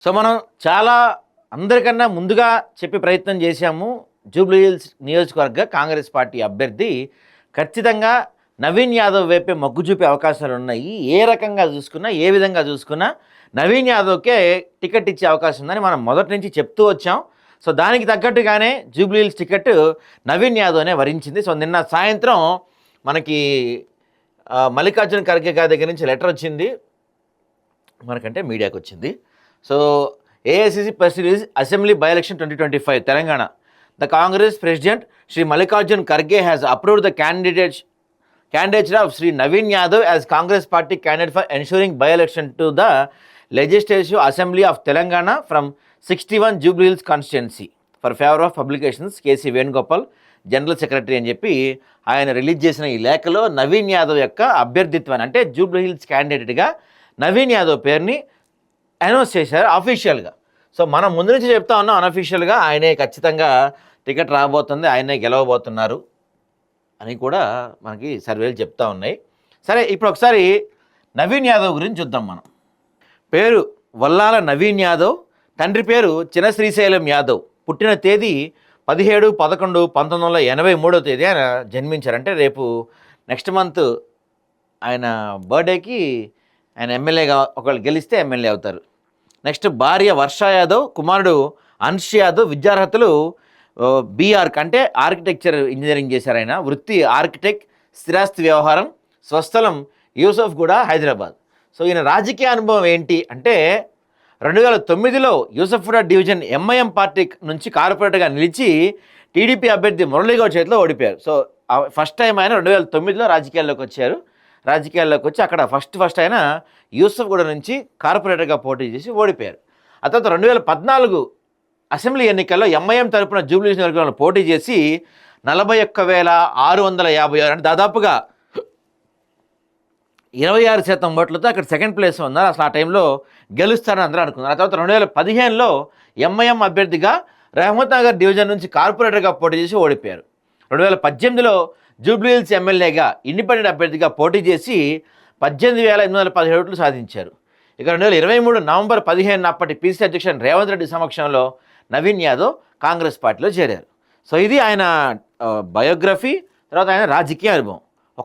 So మనం చాలా అందరికన్నా ముందుగా చెప్పే ప్రయత్నం చేశాము. జూబ్లీహిల్స్ నియోజకవర్గ కాంగ్రెస్ పార్టీ అభ్యర్థి ఖచ్చితంగా నవీన్ యాదవ్ వైపే మొగ్గు చూపే అవకాశాలు ఉన్నాయి. ఏ రకంగా చూసుకున్నా, ఏ విధంగా చూసుకున్నా నవీన్ యాదవ్కే టికెట్ ఇచ్చే అవకాశం ఉందని మనం మొదటి నుంచి చెప్తూ వచ్చాం. సో దానికి తగ్గట్టుగానే జూబ్లీహిల్స్ టికెట్ నవీన్ యాదవ్నే వరించింది. సో నిన్న సాయంత్రం మనకి మల్లికార్జున ఖర్గే గారి దగ్గర నుంచి లెటర్ వచ్చింది, మనకంటే మీడియాకి వచ్చింది. So AICC president assembly by election 2025 Telangana. The Congress president Shri Mallikarjun Kharge has approved the candidature of Sri Naveen Yadav as Congress party candidate for ensuring by-election to the Legislative Assembly of Telangana from 61 Jubilee constituency for favor of publications KC Venugopal general secretary అని చెప్పి ఆయన release చేసిన ఈ లేఖలో నవీన్ యాదవ్ యొక్క అభ్యర్థిత్వాన్ని, అంటే జూబ్లీహిల్స్ క్యాండిడేట్గా నవీన్ యాదవ్ పేరుని announce చేశారు అఫీషియల్గా. సో మనం ముందు నుంచి చెప్తా ఉన్నాం, అన్అఫీషియల్గా ఆయనే ఖచ్చితంగా టికెట్ రాబోతుంది, ఆయనే గెలవబోతున్నారు అని కూడా మనకి సర్వేలు చెప్తా ఉన్నాయి. సరే, ఇప్పుడు ఒకసారి నవీన్ యాదవ్ గురించి చూద్దాం. మనం పేరు వల్లాల నవీన్ యాదవ్, తండ్రి పేరు చిన శ్రీశైలం యాదవ్, పుట్టిన తేదీ 17/11/1983 ఆయన జన్మించారు. అంటే రేపు నెక్స్ట్ మంత్ ఆయన బర్త్డేకి ఆయన ఎమ్మెల్యేగా ఒకళ్ళు గెలిస్తే ఎమ్మెల్యే అవుతారు. నెక్స్ట్ భార్య వర్ష యాదవ్, కుమారుడు అన్ష్ యాదవ్. విద్యార్హతలు బీఆర్క్ అంటే ఆర్కిటెక్చర్ ఇంజనీరింగ్ చేశారు ఆయన. వృత్తి ఆర్కిటెక్ట్, స్థిరాస్తి వ్యవహారం, స్వస్థలం యూసఫ్ గూడ, హైదరాబాద్. సో ఈయన రాజకీయ అనుభవం ఏంటి అంటే 2009లో యూసఫ్గూడ డివిజన్ ఎంఐఎం పార్టీ నుంచి కార్పొరేటర్గా నిలిచి టీడీపీ అభ్యర్థి మురళీగౌడ్ చేతిలో ఓడిపోయారు. సో ఫస్ట్ టైం ఆయన 2009లో రాజకీయాల్లోకి వచ్చారు. రాజకీయాల్లోకి వచ్చి అక్కడ ఫస్ట్ ఆయన యూసఫ్గూడ నుంచి కార్పొరేటర్గా పోటీ చేసి ఓడిపోయారు. ఆ తర్వాత 2014 అసెంబ్లీ ఎన్నికల్లో ఎంఐఎం తరపున జూబ్లీహిల్స్ నియోజకవర్గంలో పోటీ చేసి 41,656 అంటే దాదాపుగా 26% ఓట్లతో అక్కడ సెకండ్ ప్లేస్ ఉన్నారు. అసలు ఆ టైంలో గెలుస్తారని అందరూ అనుకున్నారు. ఆ తర్వాత 2015లో ఎంఐఎం అభ్యర్థిగా రహమత్ నగర్ డివిజన్ నుంచి కార్పొరేటర్గా పోటీ చేసి ఓడిపోయారు. 2018లో జూబ్లీహిల్స్ ఎమ్మెల్యేగా ఇండిపెండెంట్ అభ్యర్థిగా పోటీ చేసి 18,817 ఓట్లు సాధించారు. ఇక 2023 నవంబర్ 15 అప్పటి పీసీ అధ్యక్షుడు రేవంత్ రెడ్డి సమక్షంలో నవీన్ యాదవ్ కాంగ్రెస్ పార్టీలో చేరారు. సో ఇది ఆయన బయోగ్రఫీ, తర్వాత ఆయన రాజకీయ అనుభవం.